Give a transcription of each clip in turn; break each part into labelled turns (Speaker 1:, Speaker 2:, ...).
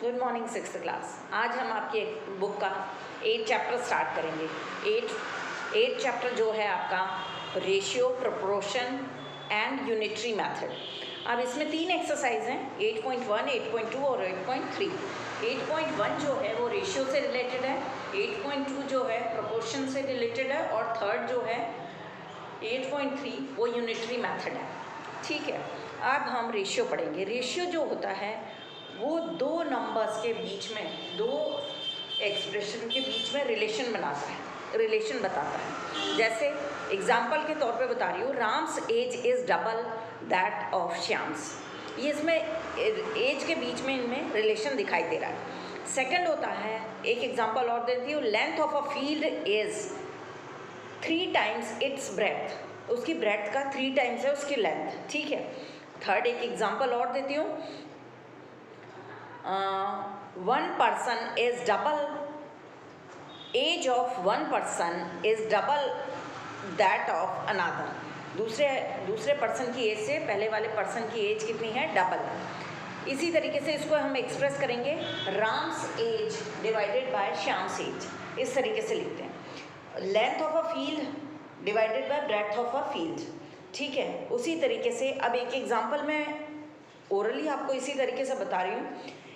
Speaker 1: Good morning sixth class. आज हम आपकी एक बुक का 8 चैप्टर स्टार्ट करेंगे। 8 चैप्टर जो है आपका ratio, proportion and unitary method. अब इसमें 3 एक्सरसाइज हैं, 8.1, 8.2 और 8.3। 8.1 जो है वो रेशियो से रिलेटेड है, 8.2 जो है प्रोपोर्शन से रिलेटेड है और थर्ड जो है 8.3 वो यूनिटरी मेथड है। ठीक है, अब हम रेशियो पढ़ेंगे। रेशियो जो होता है वो दो नंबर्स के बीच में, दो एक्सप्रेशन के बीच में रिलेशन बनाता है, रिलेशन बताता है। जैसे एग्जाम्पल के तौर पे बता रही हूँ, Ram's age is double that of Shyam's. ये इसमें एज के बीच में इनमें रिलेशन दिखाई दे रहा है। सेकंड होता है, एक एग्जाम्पल और देती हूँ, length of a field is 3 times it's breath. उसकी ब्रेथ का 3 टाइम्स है उसकी लेंथ। ठीक है। थर्ड एक एग्जाम्पल और देती हूँ, 1 person is double, age of 1 person is double that of another। दूसरे पर्सन की एज से पहले वाले पर्सन की एज कितनी है? डबल। इसी तरीके से इसको हम एक्सप्रेस करेंगे, Ram's age divided by Shyam's age. इस तरीके से लिखते हैं, length of a field divided by breadth of a field. ठीक है। उसी तरीके से अब एक एग्जाम्पल मैं ओरली आपको इसी तरीके से बता रही हूँ।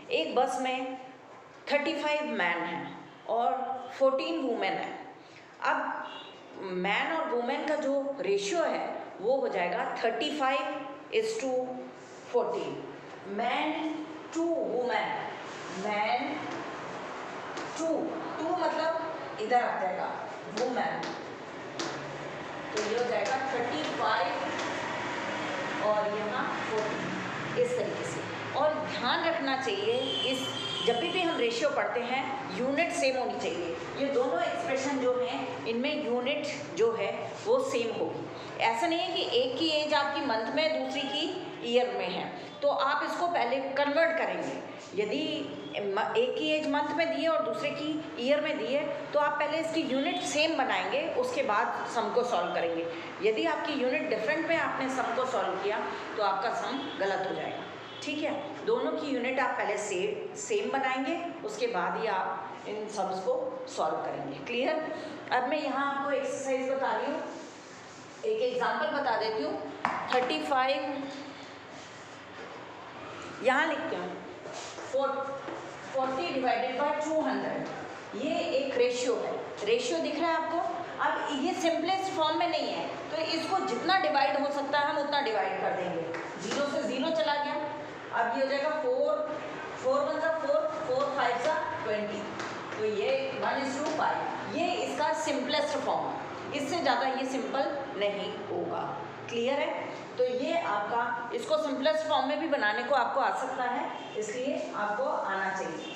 Speaker 1: एक बस में 35 मैन हैं और 14 वुमेन हैं। अब मैन और वुमेन का जो रेशियो है वो हो जाएगा 35:14। Man to women, man to मतलब इधर आ जाएगा वुमेन, तो ये हो जाएगा 35 और यहाँ 40। इस तरीके से। और ध्यान रखना चाहिए, इस जब भी हम रेशियो पढ़ते हैं यूनिट सेम होनी चाहिए। ये दोनों एक्सप्रेशन जो हैं इनमें यूनिट जो है वो सेम होगी। ऐसा नहीं है कि एक की एज आपकी मंथ में दूसरी की ईयर में है, तो आप इसको पहले कन्वर्ट करेंगे। यदि एक की एज मंथ में दी है और दूसरे की ईयर में दी है तो आप पहले इसकी यूनिट सेम बनाएंगे, उसके बाद सम को सॉल्व करेंगे। यदि आपकी यूनिट डिफरेंट में आपने सम को सॉल्व किया तो आपका सम गलत हो जाएगा। ठीक है। दोनों की यूनिट आप पहले सेम बनाएंगे, उसके बाद ही आप इन सम्स को सॉल्व करेंगे। क्लियर? अब मैं यहाँ आपको एक्सरसाइज बता रही हूँ, एक एग्जांपल बता देती हूँ। 35 यहाँ लिखते हैं 40 डिवाइडेड बाय 200। ये एक रेशियो है। रेशियो दिख रहा है आपको? अब ये सिंपलेस्ट फॉर्म में नहीं है, तो इसको जितना डिवाइड हो सकता है हम उतना डिवाइड कर देंगे। 0 से 0 चला गया। अब ये हो जाएगा 4 1 4, 4 5 20, तो ये 1:5। ये इसका सिंपलेस्ट फॉर्म है, इससे ज़्यादा ये सिंपल नहीं होगा। क्लियर है? तो ये आपका, इसको सिंपलेस्ट फॉर्म में भी बनाने को आपको आ सकता है, इसलिए आपको आना चाहिए।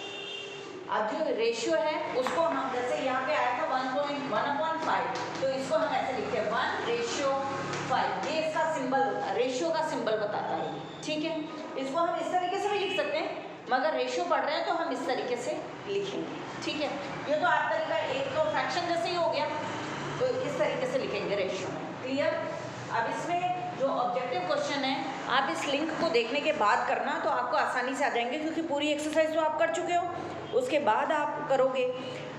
Speaker 1: अब जो रेशियो है उसको हम, जैसे यहाँ पे आया था 1.1/5, तो इसको हम ऐसे लिखते हैं 1:5। ये इसका सिंबल होता है, रेशियो का सिंबल बताता है। ठीक है। इसको हम इस तरीके से भी लिख सकते हैं, मगर रेशियो पढ़ रहे हैं तो हम इस तरीके से लिखेंगे। ठीक है। ये तो आप तरीका, एक तो फ्रैक्शन जैसे ही हो गया, तो इस तरीके से लिखेंगे रेशियो में। क्लियर? अब इसमें जो ऑब्जेक्टिव क्वेश्चन है, आप इस लिंक को देखने के बाद करना तो आपको आसानी से आ जाएंगे, क्योंकि पूरी एक्सरसाइज तो आप कर चुके हो, उसके बाद आप करोगे।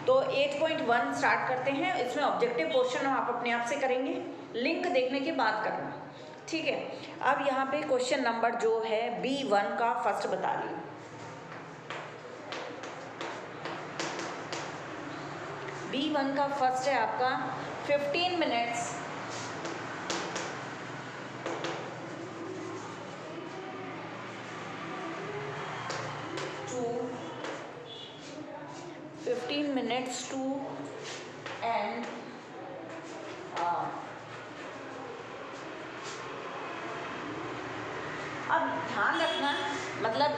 Speaker 1: तो 8.1 स्टार्ट करते हैं। इसमें ऑब्जेक्टिव क्वेश्चन आप अपने आप से करेंगे, लिंक देखने के बाद करना। ठीक है। अब यहाँ पे क्वेश्चन नंबर जो है B1 का फर्स्ट बता रही हूँ। B1 का फर्स्ट है आपका 15 मिनट्स टू एंड अब ध्यान रखना, मतलब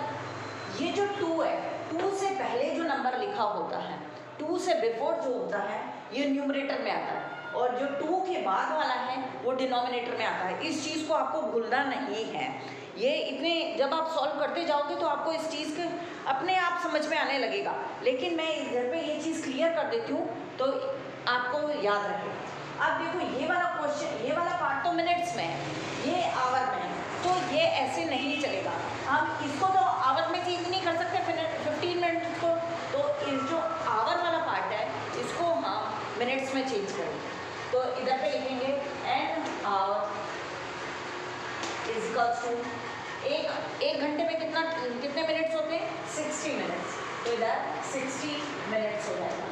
Speaker 1: ये जो 2 है, 2 से पहले जो नंबर लिखा होता है, 2 से बिफोर जो होता है ये न्यूमरेटर में आता है, और जो 2 के बाद वाला है वो डिनोमिनेटर में आता है। इस चीज़ को आपको भूलना नहीं है। ये इतने जब आप सॉल्व करते जाओगे तो आपको इस चीज़ के अपने आप समझ में आने लगेगा, लेकिन मैं इधर पे ये चीज़ क्लियर कर देती हूँ तो आपको याद रहे। अब देखो, ये वाला क्वेश्चन, ये वाला पार्ट तो मिनट्स में है, ये आवर में है, तो ये ऐसे नहीं चलेगा। हम इसको तो आवर में चेंज नहीं कर सकते, 15 इधर 60 मिनट्स हो जाएगा।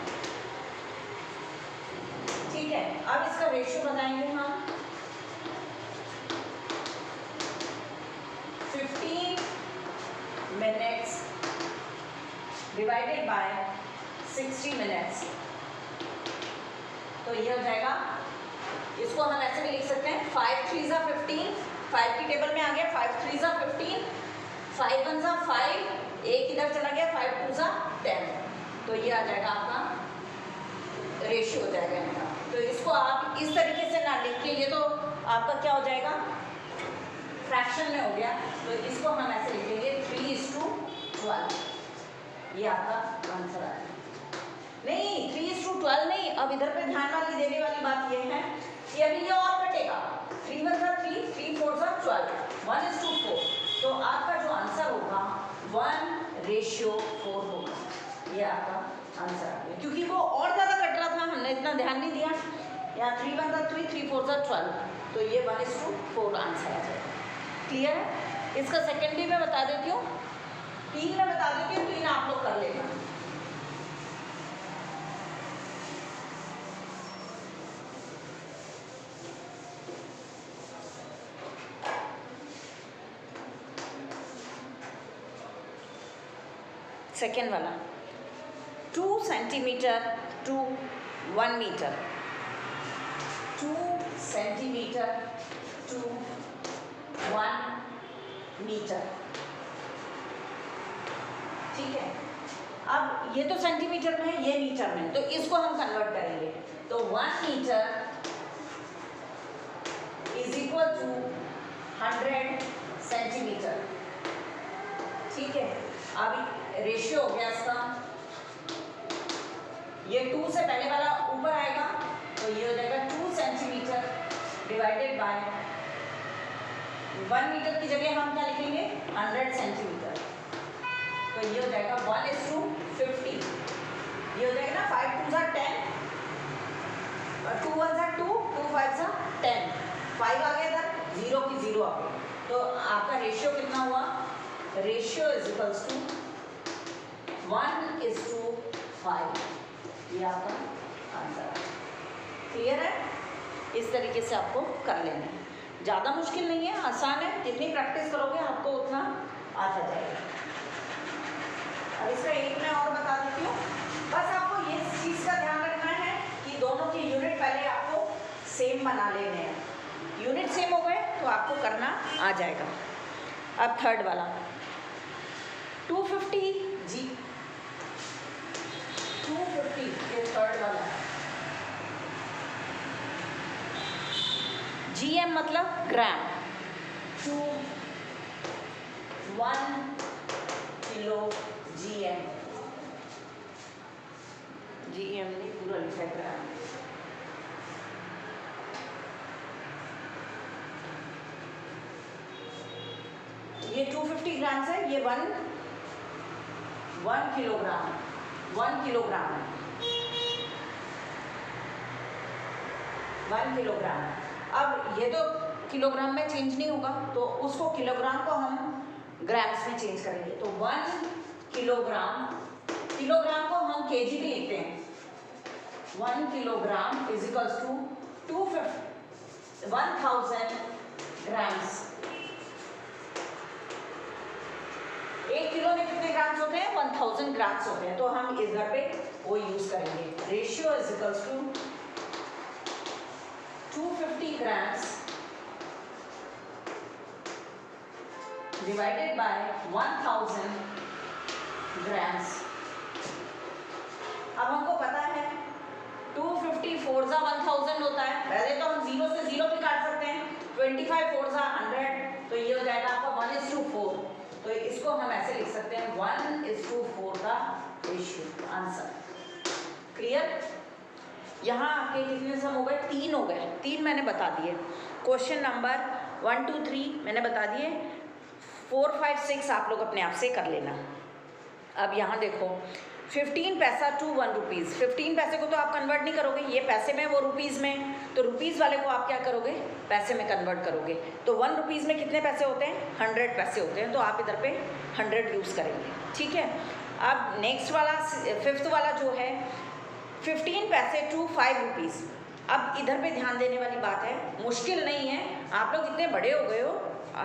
Speaker 1: ठीक है, अब इसका रेशियो बताएंगे हम। 15 मिनट्स डिवाइडेड बाय 60 मिनट्स, तो ये हो जाएगा, इसको हम ऐसे भी लिख सकते हैं 5 3 ज़ा 15, 5 की टेबल में आ गया, 5 3 ज़ा 15, 5 1 ज़ा 5, एक इधर चला गया, 5 2 ज़ा 10, तो ये आ जाएगा आपका रेशियो हो जाएगा इनका। तो इसको आप इस तरीके से ना लिख के, ये तो आपका क्या हो जाएगा, फ्रैक्शन में हो गया, तो इसको हम ऐसे लिखेंगे 3:12, ये आपका आंसर आएगा। नहीं 3:12 नहीं, अब इधर पे ध्यान वाली देने वाली बात ये है कि अभी ये और कटेगा, 3 1 ज़ा 3, 3 4 ज़ा 12, 1:4, तो आपका जो आंसर होगा 1:4 होगा, ये आपका आंसर आ गया, क्योंकि वो और ज़्यादा कट रहा था, हमने इतना ध्यान नहीं दिया। यहाँ 3 1 ज़ा 3, 3 4 ज़ा 12, तो ये 1:4 आंसर आ जाएगा। क्लियर है? इसका सेकेंड भी मैं बता देती हूँ, 3 में बता देती हूँ, 3 आप लोग कर लेना। सेकेंड वाला 2 centimetre to 1 metre, 2 centimetre to 1 metre. ठीक है, अब ये तो सेंटीमीटर में है, ये मीटर में, तो इसको हम कन्वर्ट करेंगे, तो 1 metre is equal to 100 centimetre. ठीक है, अब रेशियो हो गया इसका, ये 2 से पहले वाला ऊपर आएगा, तो ये हो जाएगा 2 सेंटीमीटर डिवाइडेड बाय 1 मीटर की जगह हम क्या लिखेंगे 100 सेंटीमीटर, तो ये हो जाएगा 1:50, ये हो जाएगा ना 5 2 ज़ा 10, 2 1 ज़ा 2, 2 5 ज़ा 10, 5 आ गया इधर, 0 की 0 आ गई, तो आपका रेशियो कितना हुआ, रेशियो इज इक्वल्स टू 1:5, ये आपका आंसर है। क्लियर है? इस तरीके से आपको कर लेना है, ज़्यादा मुश्किल नहीं है, आसान है, जितनी प्रैक्टिस करोगे आपको उतना आता जाएगा। अब इसका एक मैं और बता देती हूँ, बस आपको ये चीज़ का ध्यान रखना है कि दोनों के यूनिट पहले आपको सेम बना लेने हैं, यूनिट सेम हो गए तो आपको करना आ जाएगा। अब थर्ड वाला 250 जी, 250 ये थर्ड वाला है, GM मतलब ग्राम, 1 किलो GM, GM नहीं पूरा लिखा है ग्राम। ये 250 ग्राम है, ये 1 किलोग्राम, 1 किलोग्राम है, 1 किलोग्राम। अब ये तो किलोग्राम में चेंज नहीं होगा, तो उसको किलोग्राम को हम ग्राम्स में चेंज करेंगे, तो 1 किलोग्राम, किलोग्राम को हम केजी भी लिखते हैं, 1 kilogram is equals to 1000 grams. 1 kilo में कितने ग्राम्स होते हैं, 1000 ग्राम्स होते हैं, तो हम इस घर पे वो यूज करेंगे, ratio is equals to 250 grams divided by 1000 grams। अब हमको पता है 250 4 ज़ा 1000 होता है, पहले तो हम 0 से 0 भी काट सकते हैं, 25 4 ज़ा 100, तो ये हो जाएगा आपका 1:4, तो इसको हम ऐसे लिख सकते हैं 1:4 का रेशियो, आंसर। क्लियर? यहाँ आपके कितने सम हो गए, 3 हो गए, 3 मैंने बता दिए। क्वेश्चन नंबर 1 2 3 मैंने बता दिए, 4 5 6 आप लोग अपने आप से कर लेना। अब यहाँ देखो 15 पैसा टू 1 रुपीज़। 15 पैसे को तो आप कन्वर्ट नहीं करोगे, ये पैसे में, वो रुपीज़ में, तो रुपीज़ वाले को आप क्या करोगे, पैसे में कन्वर्ट करोगे। तो 1 रुपीज़ में कितने पैसे होते हैं, 100 पैसे होते हैं, तो आप इधर पे 100 यूज़ करेंगे, ठीक है। अब नेक्स्ट वाला, फिफ्थ वाला जो है 15 पैसे टू 5 रुपीज़। अब इधर पे ध्यान देने वाली बात है, मुश्किल नहीं है, आप लोग इतने बड़े हो गए हो,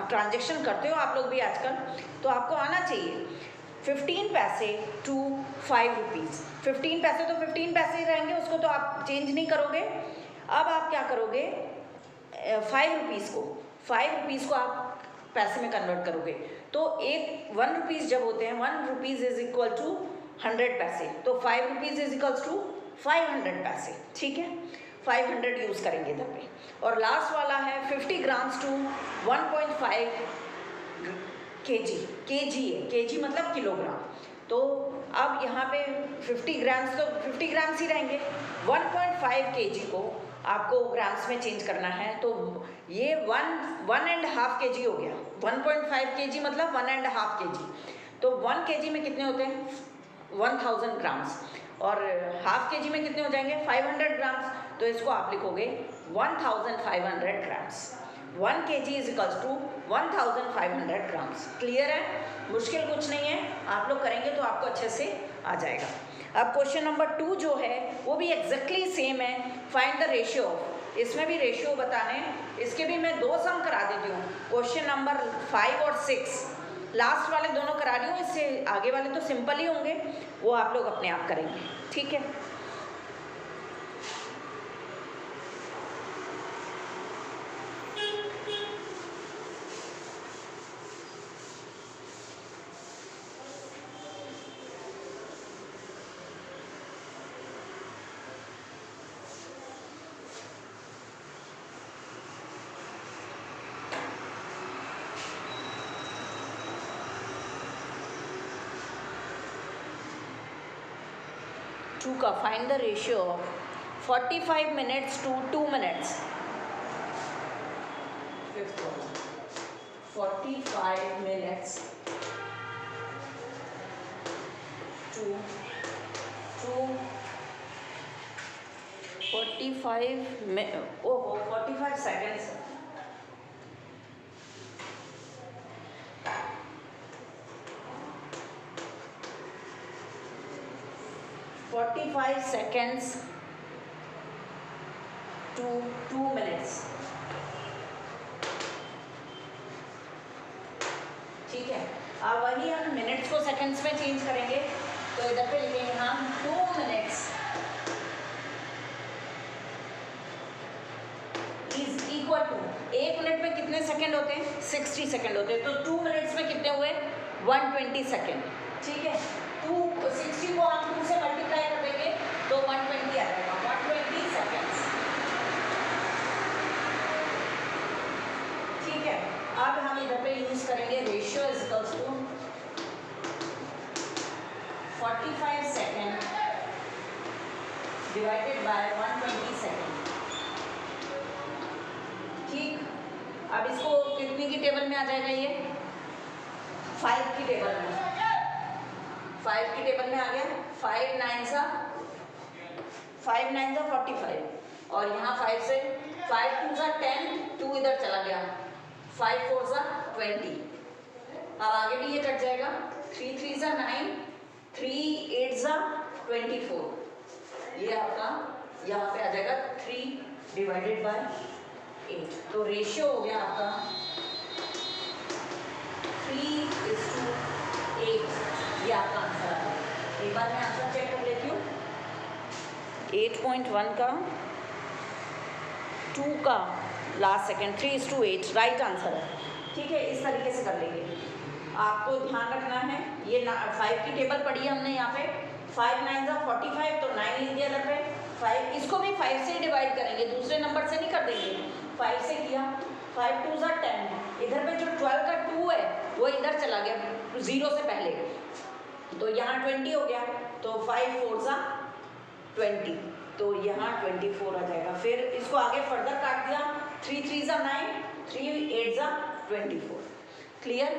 Speaker 1: ट्रांजेक्शन करते हो आप लोग भी आजकल, तो आपको आना चाहिए। 15 पैसे टू 5 रुपीज़, 15 पैसे तो 15 पैसे ही रहेंगे, उसको तो आप चेंज नहीं करोगे। अब आप क्या करोगे, 5 रुपीज़ को आप पैसे में कन्वर्ट करोगे, तो 1 रुपीज़ जब होते हैं, 1 रुपीज़ इज इक्वल टू 100 पैसे, तो 5 रुपीज़ इज इक्वल्स टू 500 पैसे, ठीक है। 500 यूज़ करेंगे इधर पे। और लास्ट वाला है 50 ग्राम्स टू 1.5 केजी, केजी मतलब किलोग्राम। तो अब यहाँ पे 50 ग्राम्स तो 50 ग्राम्स ही रहेंगे, 1.5 केजी को आपको ग्राम्स में चेंज करना है, तो ये 1.5 केजी हो गया। 1.5 केजी मतलब 1.5 केजी, तो 1 केजी में कितने होते हैं, 1000 ग्राम्स, और हाफ केजी में कितने हो जाएंगे, 500 ग्राम्स। तो इसको आप लिखोगे 1500 grams. 1 kg is equals to 1500 grams. Clear है, मुश्किल कुछ नहीं है, आप लोग करेंगे तो आपको अच्छे से आ जाएगा। अब क्वेश्चन नंबर 2 जो है वो भी एग्जैक्टली सेम है, फाइंड द रेशियो ऑफ। इसमें भी रेशियो बताने, इसके भी मैं 2 सम करा देती हूँ, क्वेश्चन नंबर 5 और 6। लास्ट वाले दोनों करा रही हूँ, इससे आगे वाले तो सिंपल ही होंगे, वो आप लोग अपने आप करेंगे, ठीक है। का find the ratio of 45 minutes to 2 minutes. 45 minutes to 45 seconds. 45 seconds to 2 minutes, ठीक है। अब वही हम मिनट्स को सेकंड्स में चेंज करेंगे, तो इधर पे लिखेंगे हम 2 minutes is equal to, 1 minute में कितने सेकंड होते हैं, 60 सेकंड होते हैं, तो 2 मिनट्स में कितने हुए, 120 सेकंड, ठीक है। 60 को हम 2 से मल्टीप्लाई कर देंगे तो 120 आ जाएगा, 120 सेकेंड्स, ठीक है। अब हम इधर पे यूज करेंगे ratio is equals to 45 second divided by 120 second, ठीक। अब इसको कितनी की टेबल में आ जाएगा, ये 5 की टेबल में, 5 की टेबल में आ गया। 5 9 सा 45, और यहाँ 5 से 5 2 सा 10, 2 इधर चला गया, 5 4 सा 20। अब आगे भी ये कट जाएगा, 3 3 सा 9, 3 8 सा 24। ये आपका यहाँ पे आ जाएगा 3 डिवाइडेड बाय 8, तो रेशियो हो गया आपका 3:8। ये आपका आंसर आ गया। एक बार मैं आंसर चेक कर लेती हूँ। 8.1 का 2 का लास्ट सेकंड 3:8 राइट आंसर है, ठीक है। इस तरीके से कर लेंगे, आपको ध्यान रखना है। ये 5 की टेबल पढ़ी है हमने यहाँ पे, 5 9 सा 45, तो 9 लिख दिया इधर पे। 5 इसको भी 5 से डिवाइड करेंगे, दूसरे नंबर से नहीं कर देंगे, 5 से किया, 5 2 सा 10, इधर पे जो 12 का 2 है वो इधर चला गया 0 से पहले, तो यहाँ 20 हो गया, तो 5 4 सा 20, तो यहाँ 24 आ जाएगा। फिर इसको आगे फर्दर काट दिया, 3 3 सा 9, 3 8 सा 24। क्लियर,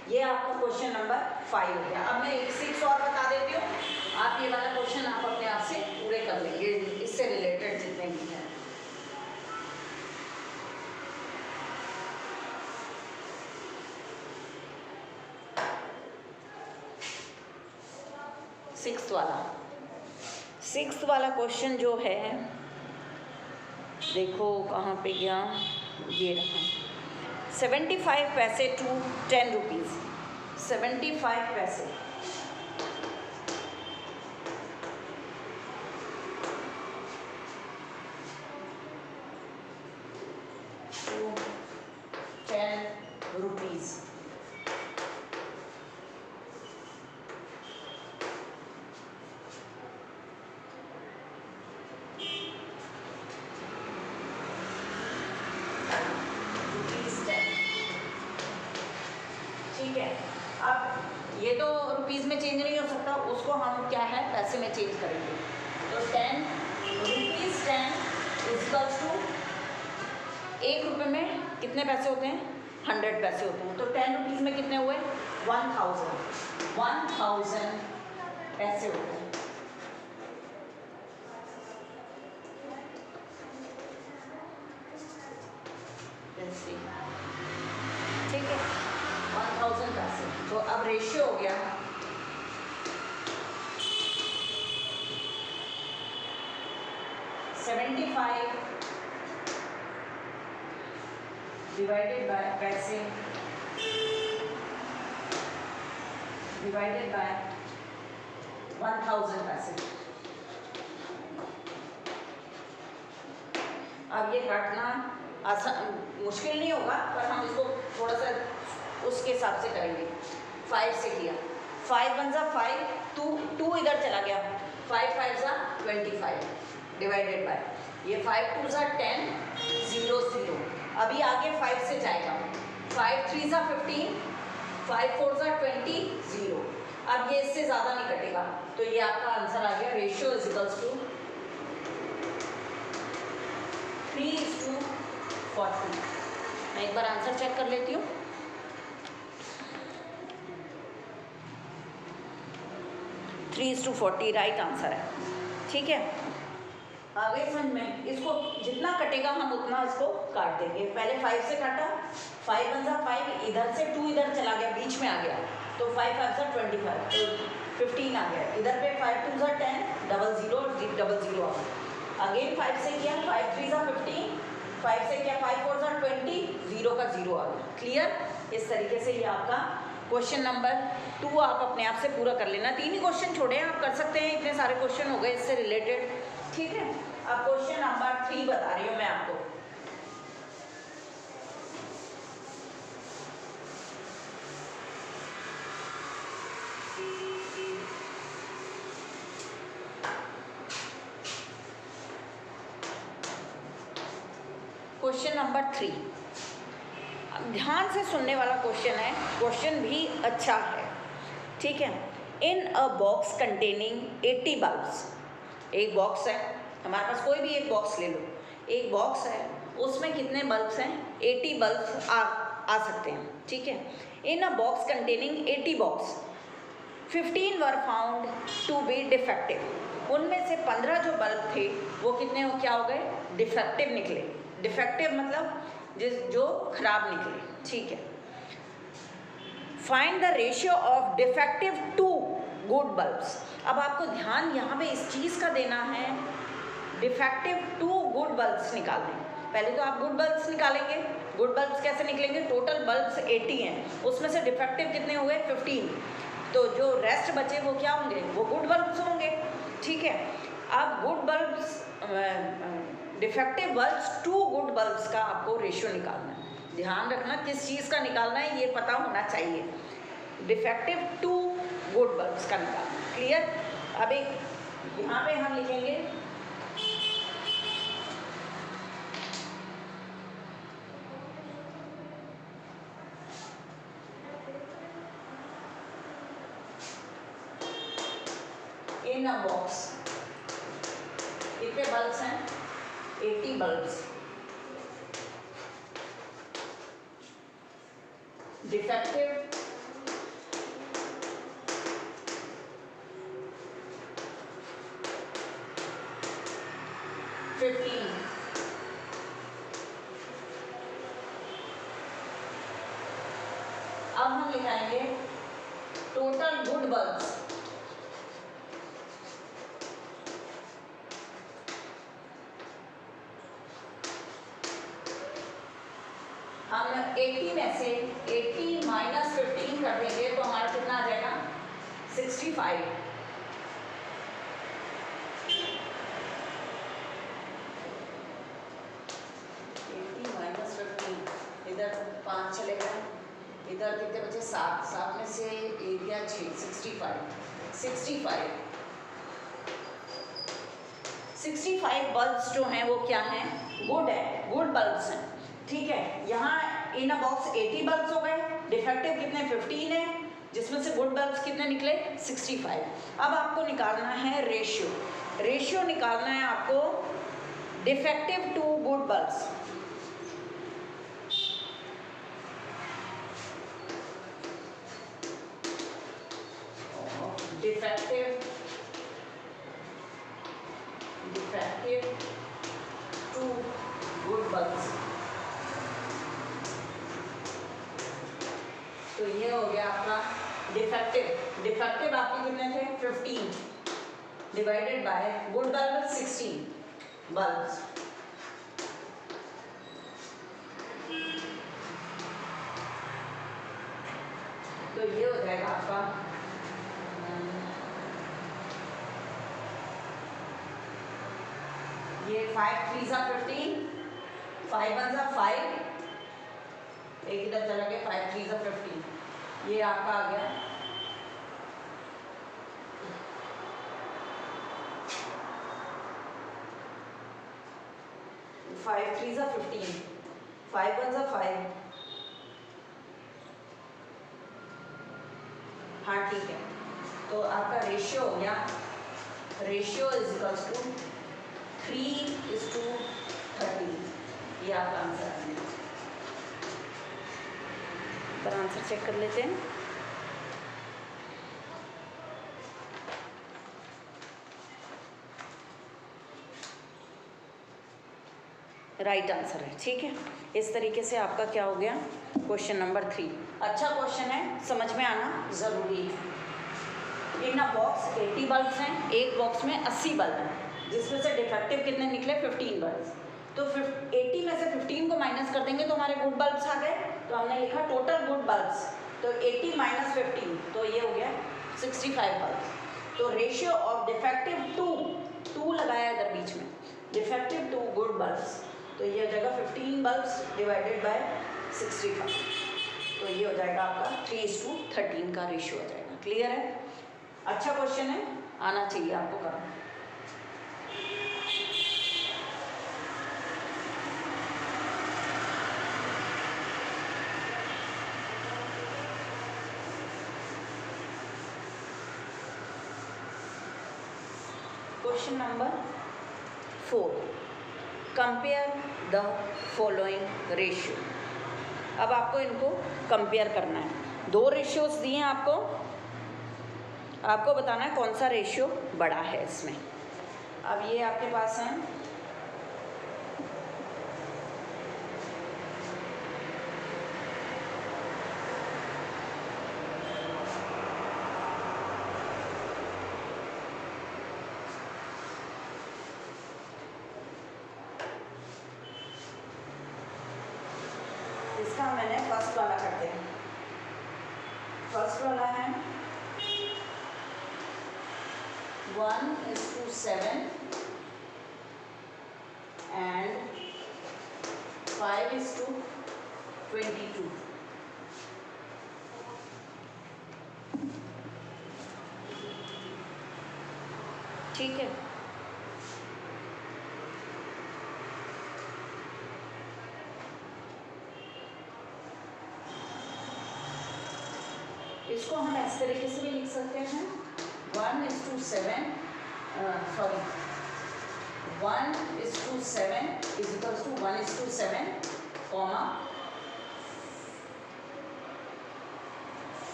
Speaker 1: ये आपका क्वेश्चन नंबर 5 हो गया। अब मैं एक 6 और बता देती हूँ, आप ये सिक्स्थ वाला क्वेश्चन जो है, देखो कहाँ पे गया, ये रहा। 75 पैसे टू 10 रुपीज़, 75 पैसे टू 10 रुपीज़। ठीक है, अब ये तो रुपीज़ में चेंज नहीं हो सकता, उसको हम क्या है पैसे में चेंज करेंगे। तो 10 रुपीज़ 10 इक्वल्स टू, 1 रुपये में कितने पैसे होते हैं, 100 पैसे होते हैं। तो 10 रुपीज़ में कितने हुए, 1000 पैसे होते हैं। ठीक है, 1000 पैसे। तो अब रेशियो हो गया 75 डिवाइडेड बाय पैसे डिवाइडेड बाय 1000 पैसे। अब ये काटना आसान, मुश्किल नहीं होगा, पर हम इसको थोड़ा सा उसके हिसाब से करेंगे। 5 से किया, 5 1 जा 5, 2 इधर चला गया, 5 5 जा 25 डिवाइडेड बाय, ये 5 2 जा 10 0 0। अभी आगे 5 से जाएगा, 5 3 जा 15, 5 4 जा 20 0। अब ये इससे ज़्यादा नहीं कटेगा, तो ये आपका आंसर आ गया। Ratio is equals to 3:40। मैं एक बार आंसर चेक कर लेती हूँ। 3:40 राइट आंसर है। ठीक है, आगे समझ में, इसको जितना कटेगा हम उतना इसको काट देंगे। पहले 5 से काटा, 5 1 जा 5, इधर से 2 इधर चला गया, बीच में आ गया, तो 5 5 जा 25, तो 15 आ गया। इधर पे 5 2 जा 10, 0 0 0 0 आ गया। अगेन 5 से किया, 5 3 जा 15, 5 से किया, 5 4 जा 20, 0 का 0 आ गया। क्लियर? इस तरीके से ये आपका क्वेश्चन नंबर 2 आप अपने आप से पूरा कर लेना। 3 ही क्वेश्चन छोड़े हैं, आप कर सकते हैं, इतने सारे क्वेश्चन हो गए इससे रिलेटेड। ठीक है, अब क्वेश्चन नंबर 3 बता रही हूँ मैं आपको। क्वेश्चन नंबर 3 ध्यान से सुनने वाला क्वेश्चन है, क्वेश्चन भी अच्छा है। ठीक है, in a box containing 80 bulbs, एक बॉक्स है हमारे पास, कोई भी एक बॉक्स ले लो, एक बॉक्स है, उसमें कितने बल्ब्स हैं, 80 बल्ब्स आ सकते हैं। ठीक है, in a box containing 80 box 15 were found to be defective. उनमें से 15 जो बल्ब थे वो कितने हो, क्या हो गए, डिफेक्टिव निकले। डिफेक्टिव मतलब जो खराब निकले। ठीक है, find the ratio of defective to good bulbs. अब आपको ध्यान यहाँ पे इस चीज़ का देना है, डिफेक्टिव टू गुड बल्ब्स निकालने। पहले तो आप गुड बल्ब्स निकालेंगे। गुड बल्ब्स कैसे निकलेंगे, टोटल बल्ब्स 80 हैं, उसमें से डिफेक्टिव कितने हुए, 15, तो जो रेस्ट बचे वो क्या होंगे, वो गुड बल्ब्स होंगे। ठीक है, अब good bulbs defective bulbs to good bulbs का आपको रेशियो निकालना है। ध्यान रखना किस चीज़ का निकालना है, ये पता होना चाहिए। डिफेक्टिव टू गुड बल्ब्स का निकालना। क्लियर? अब एक यहाँ पे हम लिखेंगे इन अ बॉक्स कितने बल्ब्स हैं, 80 बल्ब्स, डिफेक्टिव 15, अब हम लिखाएंगे टोटल गुड बल्ब्स 80 में से 80 माइनस 15 कर देंगे तो हमारा कितना आ जाएगा 65। इधर 5 चलेगा, इधर कितने बचे 7, 7 में से एरिया 6, 65 बल्ब्स जो हैं वो क्या हैं, गुड है, गुड बल्ब्स हैं, ठीक है। यहाँ इन अ बॉक्स 80 बल्ब्स हो गए, डिफेक्टिव कितने 15 है, जिसमें से गुड बल्ब्स कितने निकले 65। अब आपको निकालना है रेशियो, रेशियो निकालना है आपको defective to good bulbs. Defective to good bulbs, तो ये हो गया आपका डिफेक्टिव। डिफेक्टिव आपके कितने थे 15 divided by good bulb 16 bulbs, तो ये हो जाएगा आपका ये 5 3 सा 15, 5 1 सा 5, एक इधर चला गया 5 3 सा 15, ये आपका आ गया 5 3 सा 15, 5 1 सा 5, हाँ ठीक है। तो आपका रेशियो हो गया, रेशियो इज इक्वल्स टू 3:30, ये आपका आंसर है। पर आंसर चेक कर लेते हैं। राइट आंसर है, ठीक है। इस तरीके से आपका क्या हो गया क्वेश्चन नंबर 3। अच्छा क्वेश्चन है, समझ में आना ज़रूरी है। इन अ बॉक्स 80 बल्ब्स हैं, एक बॉक्स में 80 बल्ब हैं, जिसमें से डिफेक्टिव कितने निकले 15 बल्ब्स। तो 80 में से 15 को माइनस कर देंगे तो हमारे गुड बल्ब्स आ गए, तो हमने लिखा टोटल गुड बल्ब्स, तो 80 माइनस 15, तो ये हो गया 65 बल्ब्स। तो रेशियो ऑफ डिफेक्टिव टू लगाया इधर बीच में, डिफेक्टिव टू गुड बल्ब्स, तो ये हो जाएगा 15 बल्ब्स डिवाइडेड बाय 65, तो ये हो जाएगा आपका 3:13 का रेशियो हो जाएगा। क्लियर है, अच्छा क्वेश्चन है, आना चाहिए आपको करना। Question number 4, compare the following ratio. अब आपको इनको कंपेयर करना है, 2 रेशियोज दिए हैं आपको बताना है कौन सा रेशियो बड़ा है इसमें। अब ये आपके पास है इसका, मैंने फर्स्ट वाला करते हैं। फर्स्ट वाला है 1:7 and 5:22, ठीक है। इसको हम इस तरीके से भी लिख सकते हैं 1:7 is equals to 1:7,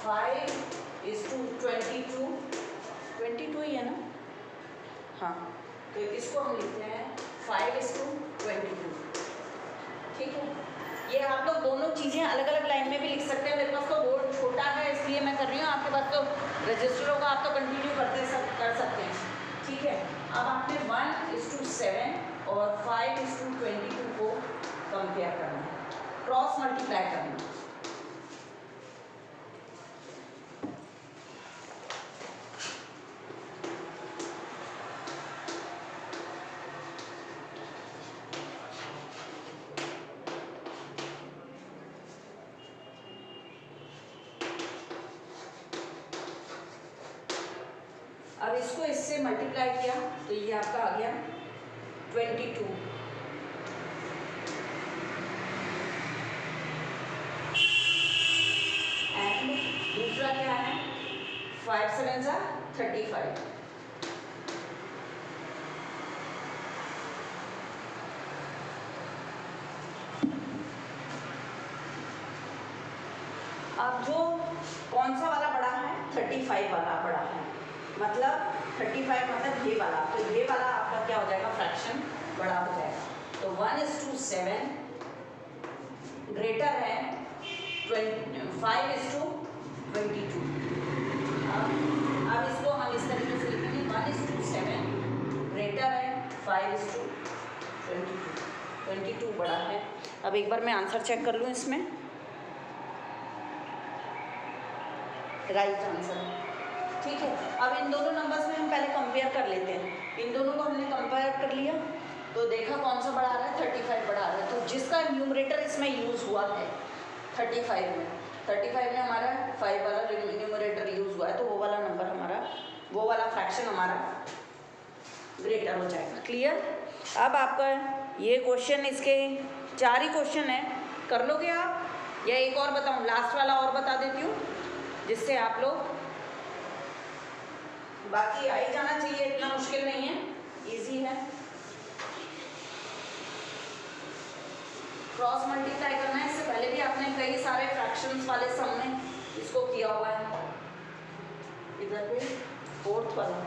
Speaker 1: 5:22, 22 ही है ना, हाँ, तो इसको हम लिखते हैं 5:22, ठीक है। ये आप लोग दोनों चीज़ें अलग अलग लाइन में भी लिख सकते हैं, मेरे पास तो बोर्ड छोटा है इसलिए मैं कर रही हूँ, आपके पास तो रजिस्टर होगा, आप तो कंटिन्यू कर सकते हैं, ठीक है। अब आपने 1:7 और 5:22 को कंपेयर करना है, क्रॉस मल्टीप्लाई करना। अब इसको इससे मल्टीप्लाई किया तो ये आपका आ गया 22 एंड दूसरा क्या है 5 7 जा 35। अब जो कौन सा वाला बड़ा है 35 वाला बड़ा है, मतलब 35 मतलब ये वाला, तो ये वाला आपका क्या हो जाएगा फ्रैक्शन बड़ा हो जाएगा। तो 1:7 ग्रेटर है 5:22। अब इसको हम इस तरीके से लिखेंगे 1:7 ग्रेटर है 5:22, 22 बड़ा है। अब एक बार मैं आंसर चेक कर लूँ इसमें, राइट आंसर, ठीक है। अब इन दोनों नंबर्स में हम पहले कंपेयर कर लेते हैं। इन दोनों को हमने कंपेयर कर लिया तो देखा कौन सा बड़ा आ रहा है 35 बड़ा आ रहा है। तो जिसका न्यूमरेटर इसमें यूज़ हुआ है 35 में हमारा 5 वाला न्यूमरेटर यूज़ हुआ है, तो वो वाला नंबर हमारा, वो वाला फ्रैक्शन हमारा ग्रेटर हो जाएगा। क्लियर। अब आपका ये क्वेश्चन, इसके 4 ही क्वेश्चन है, कर लोगे आप या एक और बताऊँ, लास्ट वाला और बता देती हूँ जिससे आप लोग, बाकी आ ही जाना चाहिए, इतना मुश्किल नहीं है, इजी है। क्रॉस मल्टीप्लाई करना है, इससे पहले भी आपने कई सारे फ्रैक्शंस वाले सम में इसको किया हुआ है। इधर पे 4th वाला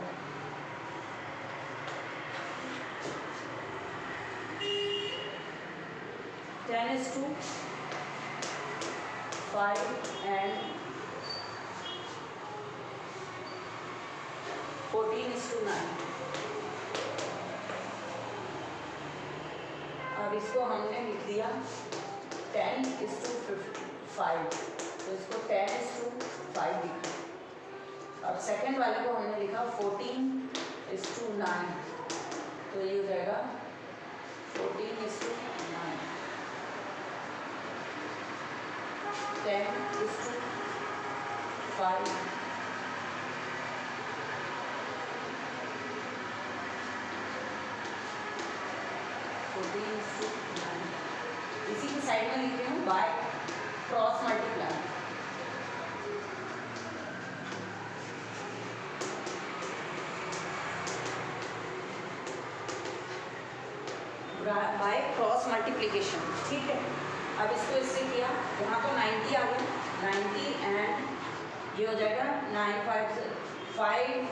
Speaker 1: 10:5 and 14:9। अब इसको हमने लिख दिया 10:5, तो इसको 10:5 लिखा। अब सेकंड वाले को हमने लिखा 14:9, तो ये हो जाएगा 14:9, 10:5 14:9। इसी की साइड में लिख रही हूँ by cross multiply. By cross multiplication, ठीक है। अब इसको इससे किया, यहाँ तो 90 आ गया, 90 एंड ये हो जाएगा 9 5 5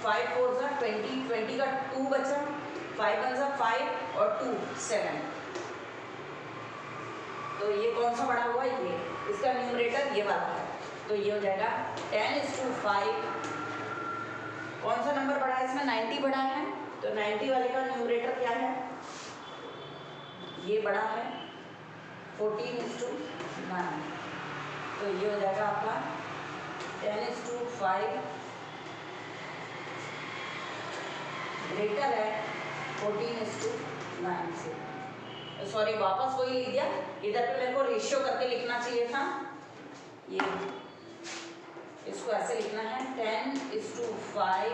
Speaker 1: 5 4 जा 20, 20 का 2 बचा, 5 1 जा 5 और 2 7। तो ये कौन सा बड़ा हुआ, ये इसका न्यूमरेटर ये वाला है, तो ये हो जाएगा 10:5। कौन सा नंबर बड़ा है इसमें, 90 बड़ा है, तो 90 वाले का न्यूमरेटर क्या है, ये बड़ा है 14:9, तो ये हो जाएगा आपका 10:5 ग्रेटर है 14:9 से। सॉरी, वापस वही लिख दिया, इधर पे मेरे को रेशियो करके लिखना चाहिए था, ये इसको ऐसे लिखना है 10:5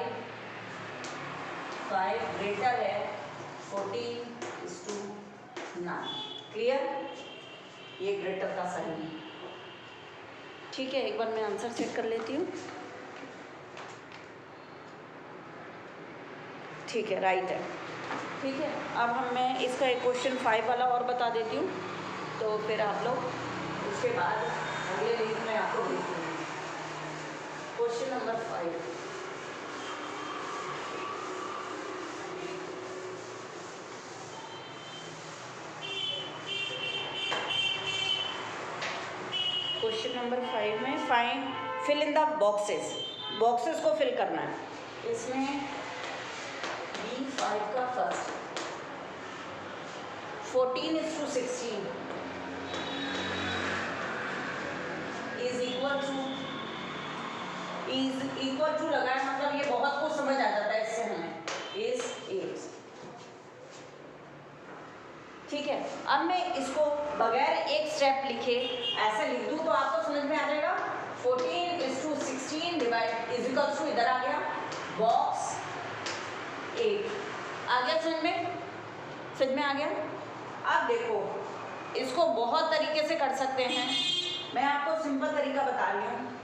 Speaker 1: ग्रेटर है 14:9। क्लियर, ये ग्रेटर का सही है, ठीक है। एक बार मैं आंसर चेक कर लेती हूँ, ठीक है, राइट है, ठीक है। अब मैं इसका एक क्वेश्चन 5 वाला और बता देती हूँ, तो फिर आप लोग उसके बाद अगले लिंक में आपको भेज दूँगी। क्वेश्चन नंबर 5, क्वेश्चन नंबर 5 में फिल इन द बॉक्सेस को फिल करना है। इसमें B5 का फर्स्ट 14:16, इज इक्वल टू लगाए, मतलब ये बहुत कुछ समझ आ जाता है इससे हमें, इज 8। ठीक है, अब मैं इसको बगैर एक स्टेप लिखे ऐसे लिख दूं तो आपको समझ में आ जाएगा। 14:16 डिवाइड इज इक्वल टू, इधर आ गया बॉक्स 8, आ गया समझ में आ गया। अब देखो इसको बहुत तरीके से कर सकते हैं, मैं आपको सिंपल तरीका बता रही हूँ।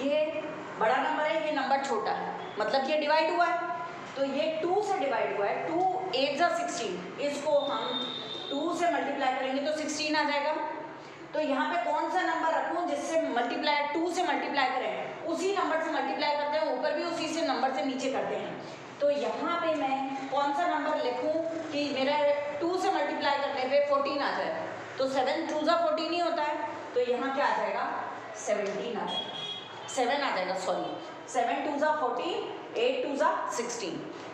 Speaker 1: ये बड़ा नंबर है, ये नंबर छोटा है, मतलब ये डिवाइड हुआ है, तो ये 2 से डिवाइड हुआ है। 2 8 जा 16, इसको हम 2 से मल्टीप्लाई करेंगे तो 16 आ जाएगा। तो यहाँ पे कौन सा नंबर रखूँ जिससे मल्टीप्लाई 2 से मल्टीप्लाई करें, उसी नंबर से मल्टीप्लाई करते हैं, ऊपर भी उसी से नंबर से नीचे करते हैं। तो यहाँ पे मैं कौन सा नंबर लिखूँ कि मेरा 2 से मल्टीप्लाई करने पे 14 आ जाए। तो 7 2 जा 14 ही होता है, तो यहाँ क्या आ जाएगा 17 आ जाएगा, 7 आ जाएगा, सॉरी 7 2 जा 14, 8 2 जा 16।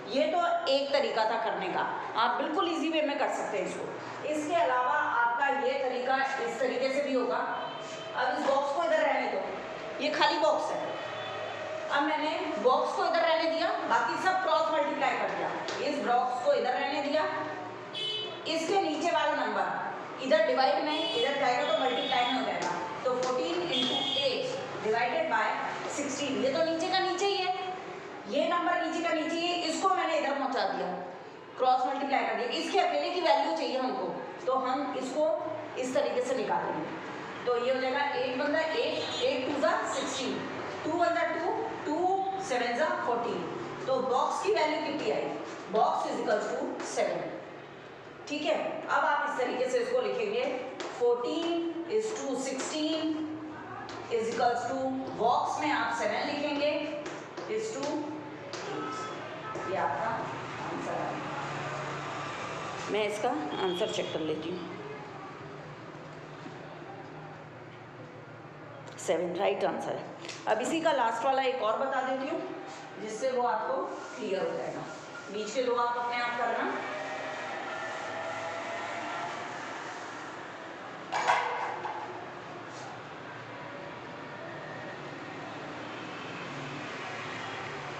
Speaker 1: ये तो एक तरीका था करने का, आप बिल्कुल इजी वे में कर सकते हैं इसको। इसके अलावा आपका ये तरीका इस तरीके से भी होगा। अब इस बॉक्स को इधर रहने दो, ये खाली बॉक्स है। अब मैंने बॉक्स को इधर रहने दिया, बाकी सब क्रॉस मल्टीप्लाई कर दिया। इस बॉक्स को इधर रहने दिया, इसके नीचे वाला नंबर इधर डिवाइड में इधर जाएगा तो मल्टीप्लाई में हो जाएगा। तो 14 × 8 डिवाइडेड बाय 16, ये तो नीचे का नीचे ही है, ये नंबर नीचे का नीचे ही है, इसको मैंने इधर पहुंचा दिया, क्रॉस मल्टीप्लाई कर दिया। इसके अकेले की वैल्यू चाहिए हमको, तो हम इसको इस तरीके से निकालेंगे। तो ये हो जाएगा 8 बन जाए 8, 8 2 जा 16, 2 बन जाए 2, 2 7 जा 14। तो बॉक्स की वैल्यू कितनी आई, बॉक्स इज इक्वल टू 7। ठीक है, अब आप इस तरीके से इसको लिखेंगे 14:16 इज इक्वल टू, बॉक्स में आप 7 लिखेंगे, इज टू 8। ये आपका आंसर है। मैं इसका आंसर चेक कर लेती हूँ। 7 राइट आंसर है। अब इसी का लास्ट वाला एक और बता देती हूँ, जिससे वो आपको क्लियर हो जाएगा। बीच के दो आप अपने आप करना।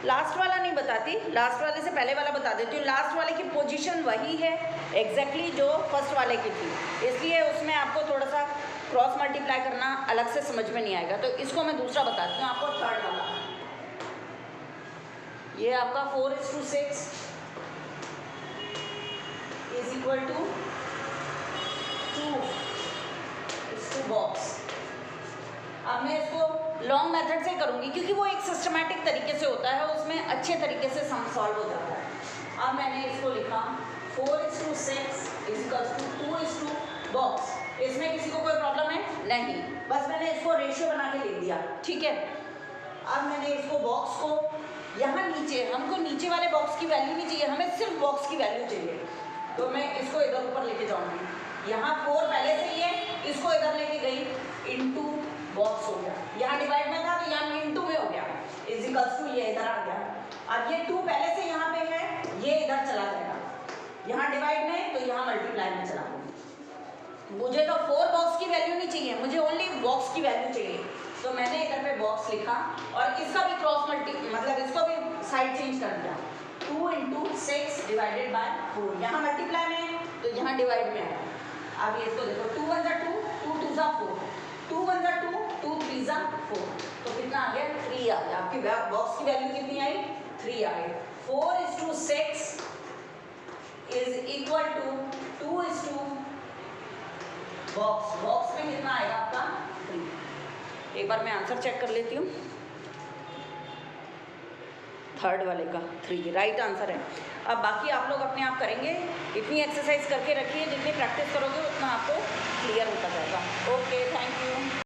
Speaker 1: लास्ट वाला नहीं बताती, लास्ट वाले से पहले वाला बता देती हूँ। लास्ट वाले की पोजीशन वही है एग्जैक्टली जो फर्स्ट वाले की थी, इसलिए उसमें आपको थोड़ा सा क्रॉस मल्टीप्लाई करना अलग से समझ में नहीं आएगा। तो इसको मैं दूसरा बताती हूँ आपको, थर्ड वाला। ये आपका 4:6 इज इक्वल टू 2 बॉक्स। अब मैं इसको लॉन्ग मेथड से करूँगी क्योंकि वो एक सिस्टमैटिक तरीके से होता है, उसमें अच्छे तरीके से सम सॉल्व हो जाता है। अब मैंने इसको लिखा 4:6 इज इक्वल टू 2 बॉक्स। इसमें किसी को कोई प्रॉब्लम है? नहीं, बस मैंने इसको रेशियो बना के लिख दिया। ठीक है, अब मैंने इसको बॉक्स को यहाँ नीचे, हमको नीचे वाले बॉक्स की वैल्यू नहीं चाहिए, हमें सिर्फ बॉक्स की वैल्यू चाहिए। तो मैं इसको इधर ऊपर लेके जाऊँगी। यहाँ 4 पहले से ही है, इसको इधर लेके गई, इनटू बॉक्स हो गया। यहाँ डिवाइड में था तो यहाँ इनटू में हो गया, इज इक्वल्स टू ये इधर आ गया। अब ये 2 पहले से यहाँ पे है, ये इधर चला जाएगा। यहाँ डिवाइड में तो यहाँ मल्टीप्लाई में चला गया। मुझे तो 4 बॉक्स की वैल्यू नहीं चाहिए, मुझे ओनली बॉक्स की वैल्यू चाहिए। तो मैंने इधर पे बॉक्स लिखा और इसका भी क्रॉस मतलब इसको भी साइड चेंज कर दिया। 2 × 6 डिवाइडेड बाय 4, यहाँ मल्टीप्लाई में तो यहाँ डिवाइड में आया। अब ये इसको देखो, 2 1 जा 2, 2 2 जा 4, 2 1 जा 2, 2 3 जा 4, तो कितना आ गया? 3 आ गया। आपकी बॉक्स की वैल्यू कितनी आई? 3 आ गई। 4:6 is equal to 2 box. Box में कितना आएगा आपका? 3। एक बार मैं आंसर चेक कर लेती हूँ। थर्ड वाले का 3 राइट आंसर है। अब बाकी आप लोग अपने आप करेंगे, इतनी एक्सरसाइज करके रखिए, जितनी प्रैक्टिस करोगे उतना आपको क्लियर होता जाएगा। Okay, thank you.